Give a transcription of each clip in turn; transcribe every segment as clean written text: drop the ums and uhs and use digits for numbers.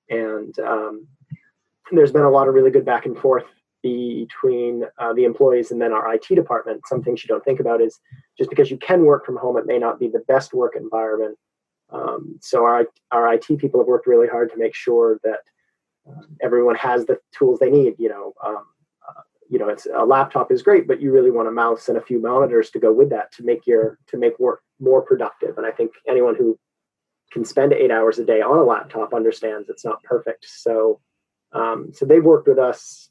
And there's been a lot of really good back and forth between the employees and then our IT department. Some things you don't think about is just because you can work from home, it may not be the best work environment. So our IT people have worked really hard to make sure that everyone has the tools they need. It's a laptop is great, but you really want a mouse and a few monitors to go with that to make work more productive. And I think anyone who can spend 8 hours a day on a laptop understands it's not perfect. So they've worked with us,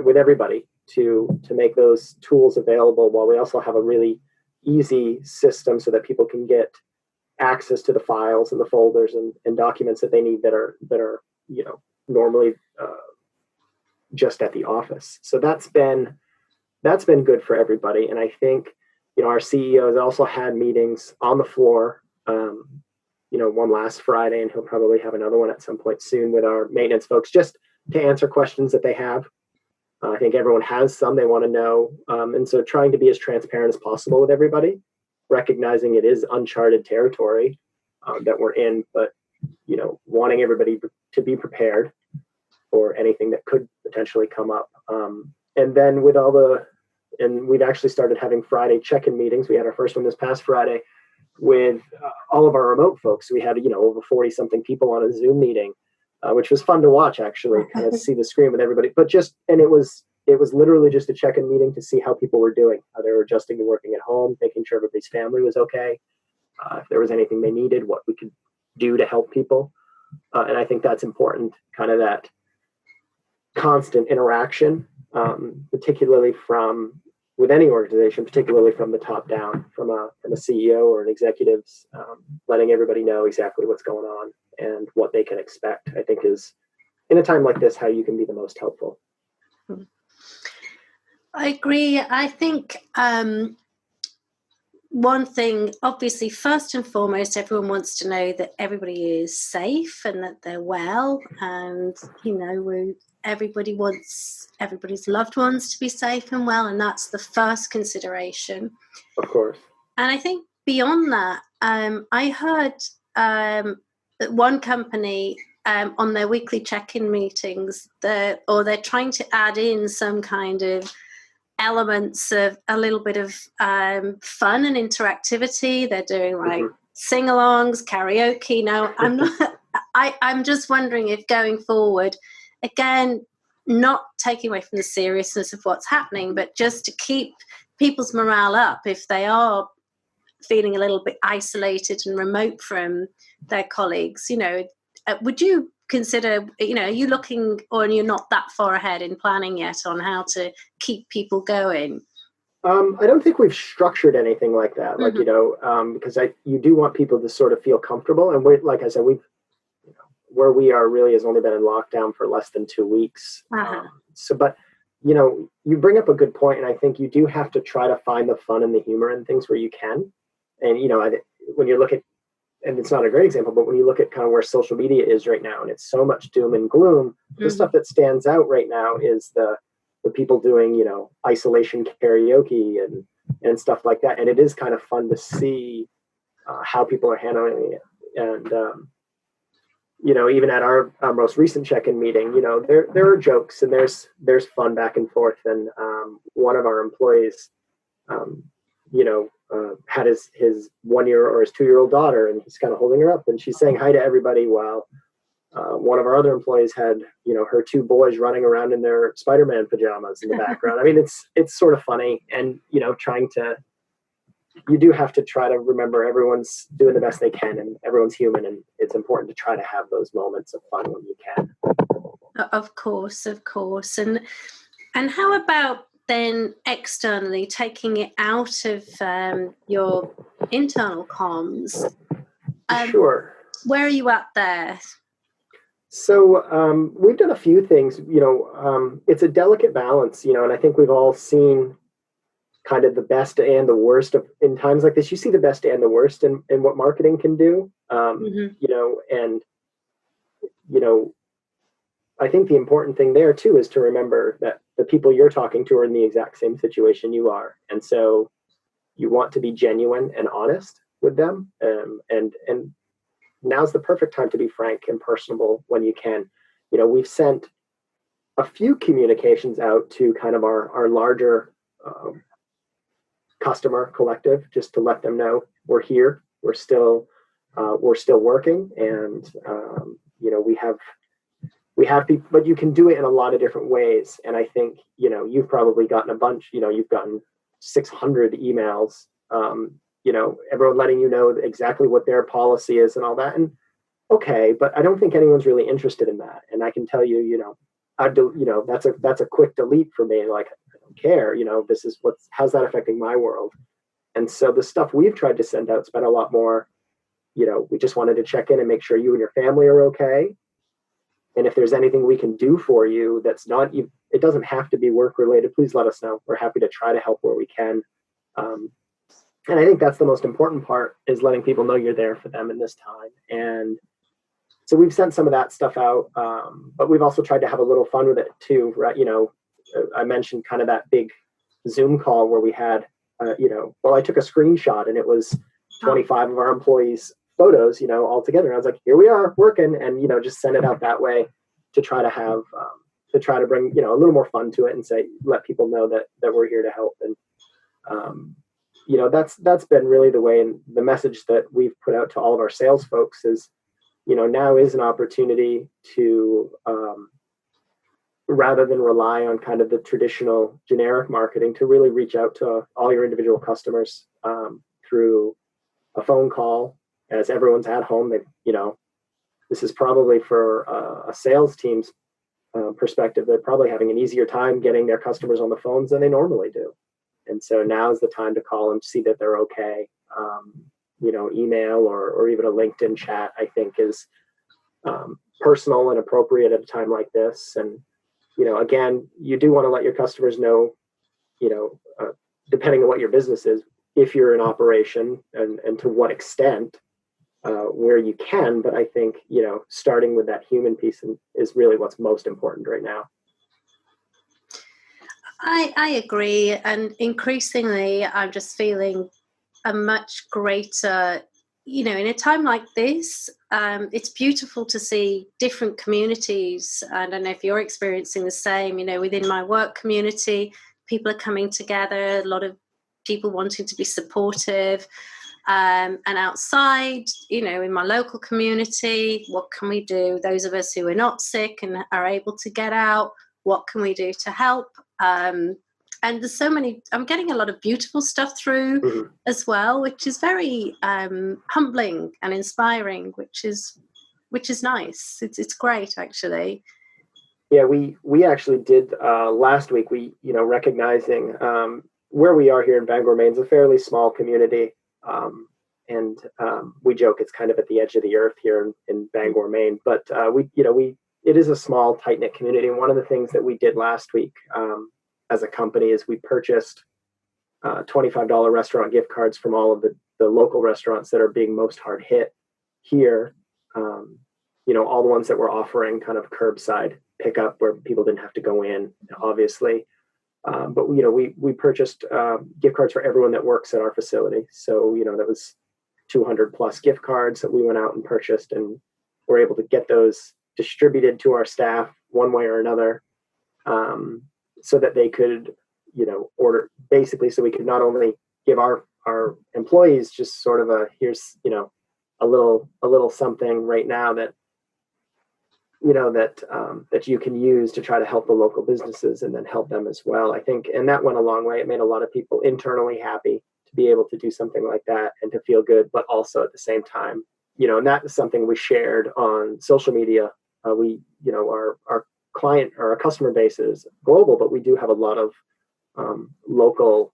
with everybody to make those tools available, while we also have a really easy system so that people can get access to the files and the folders and documents that they need that are normally just at the office. So that's been good for everybody. And I think our CEO has also had meetings on the floor. One last Friday, and he'll probably have another one at some point soon with our maintenance folks, just to answer questions that they have. I think everyone has some they want to know, and so trying to be as transparent as possible with everybody, recognizing it is uncharted territory that we're in, but wanting everybody to be prepared for anything that could potentially come up. And then we've actually started having Friday check-in meetings. We had our first one this past Friday with all of our remote folks. We had over 40 something people on a Zoom meeting, which was fun to watch, actually, kind of see the screen with everybody. But it was literally just a check-in meeting to see how people were doing, how they were adjusting to working at home, making sure everybody's family was okay, if there was anything they needed, what we could do to help people. And I think that's important, kind of that constant interaction, particularly with any organization, particularly from the top down, from a CEO or an executives, letting everybody know exactly what's going on and what they can expect, I think is, in a time like this, how you can be the most helpful. I agree. I think one thing, obviously, first and foremost, everyone wants to know that everybody is safe and that they're well. And, everybody wants everybody's loved ones to be safe and well. And that's the first consideration. Of course. And I think beyond that, I heard that one company on their weekly check-in meetings, they're trying to add in some kind of elements of a little bit of fun and interactivity. They're doing like sing-alongs, karaoke. Now, I'm just wondering if going forward, again, not taking away from the seriousness of what's happening, but just to keep people's morale up if they are feeling a little bit isolated and remote from their colleagues. Would you consider, are you looking, or you're not that far ahead in planning yet on how to keep people going? I don't think we've structured anything like that, because you do want people to sort of feel comfortable. And like I said, where we are really has only been in lockdown for less than 2 weeks. But you bring up a good point, and I think you do have to try to find the fun and the humor in things where you can. And, when you look at, and it's not a great example, but when you look at kind of where social media is right now, and it's so much doom and gloom, the stuff that stands out right now is the people doing, isolation karaoke and stuff like that. And it is kind of fun to see how people are handling it. And, even at our most recent check-in meeting, there are jokes and there's fun back and forth. And one of our employees, had his 1 year or his 2-year-old daughter, and he's kind of holding her up, and she's saying hi to everybody, while one of our other employees had, her 2 boys running around in their Spider-Man pajamas in the background. I mean, it's sort of funny, and you do have to try to remember everyone's doing the best they can, and everyone's human, and it's important to try to have those moments of fun when you can. Of course. And how about then externally, taking it out of your internal comms? Sure. Where are you at there? So we've done a few things. It's a delicate balance, and I think we've all seen kind of the best and the worst in times like this. You see the best and the worst in what marketing can do. I think the important thing there too is to remember that the people you're talking to are in the exact same situation you are. And so you want to be genuine and honest with them. And now's the perfect time to be frank and personable when you can. We've sent a few communications out to kind of our larger customer collective, just to let them know we're here, we're still working, and we have people, but you can do it in a lot of different ways. And I think you've probably gotten a bunch. You've gotten 600 emails. Everyone letting you know exactly what their policy is and all that. And okay, but I don't think anyone's really interested in that. And I can tell you, that's a quick delete for me. Like, I don't care. This is how's that affecting my world? And so the stuff we've tried to send out's been a lot more. We just wanted to check in and make sure you and your family are okay. And if there's anything we can do for you that's not, it doesn't have to be work related, please let us know. We're happy to try to help where we can. And I think that's the most important part, is letting people know you're there for them in this time. And so we've sent some of that stuff out, but we've also tried to have a little fun with it too, right? I mentioned kind of that big Zoom call where we had, I took a screenshot and it was 25 of our employees' photos, all together. And I was like, here we are working, and, just send it out that way to try to have, to try to bring, a little more fun to it, and let people know that we're here to help. And, that's been really the way, and the message that we've put out to all of our sales folks is, now is an opportunity to, rather than rely on kind of the traditional generic marketing, to really reach out to all your individual customers through a phone call. As everyone's at home, this is probably for a sales team's perspective, they're probably having an easier time getting their customers on the phones than they normally do. And so now is the time to call and see that they're okay. Email or even a LinkedIn chat, I think, is personal and appropriate at a time like this. And, again, you do want to let your customers know, depending on what your business is, if you're in operation and to what extent, where you can. But I think, starting with that human piece is really what's most important right now. I agree. And increasingly, I'm just feeling a much greater, in a time like this, it's beautiful to see different communities. I don't know if you're experiencing the same, within my work community, people are coming together, a lot of people wanting to be supportive. And outside, in my local community, what can we do? Those of us who are not sick and are able to get out, what can we do to help? And there's so many, I'm getting a lot of beautiful stuff through as well, which is very humbling and inspiring, which is nice. It's great, actually. Yeah, we actually did last week, recognizing where we are here in Bangor, Maine is a fairly small community. And we joke it's kind of at the edge of the earth here in Bangor, Maine, but it is a small, tight-knit community. And one of the things that we did last week as a company is we purchased $25 restaurant gift cards from all of the local restaurants that are being most hard hit here. All the ones that were offering kind of curbside pickup where people didn't have to go in, obviously. But we purchased gift cards for everyone that works at our facility. So that was 200 plus gift cards that we went out and purchased, and were able to get those distributed to our staff one way or another, so that they could order, basically, so we could not only give our employees just sort of here's a little something right now that that you can use to try to help the local businesses, and then help them as well, I think. And that went a long way. It made a lot of people internally happy to be able to do something like that and to feel good, but also at the same time, and that is something we shared on social media. Our client or our customer base is global, but we do have a lot of local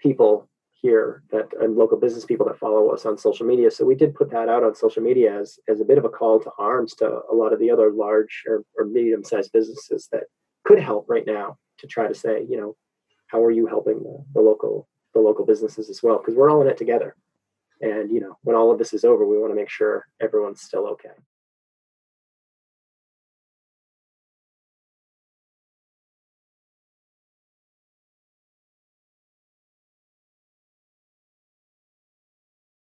people here and local business people that follow us on social media. So we did put that out on social media as a bit of a call to arms to a lot of the other large or medium-sized businesses that could help right now, to try to say, how are you helping the local businesses as well? Because we're all in it together. And, when all of this is over, we want to make sure everyone's still okay.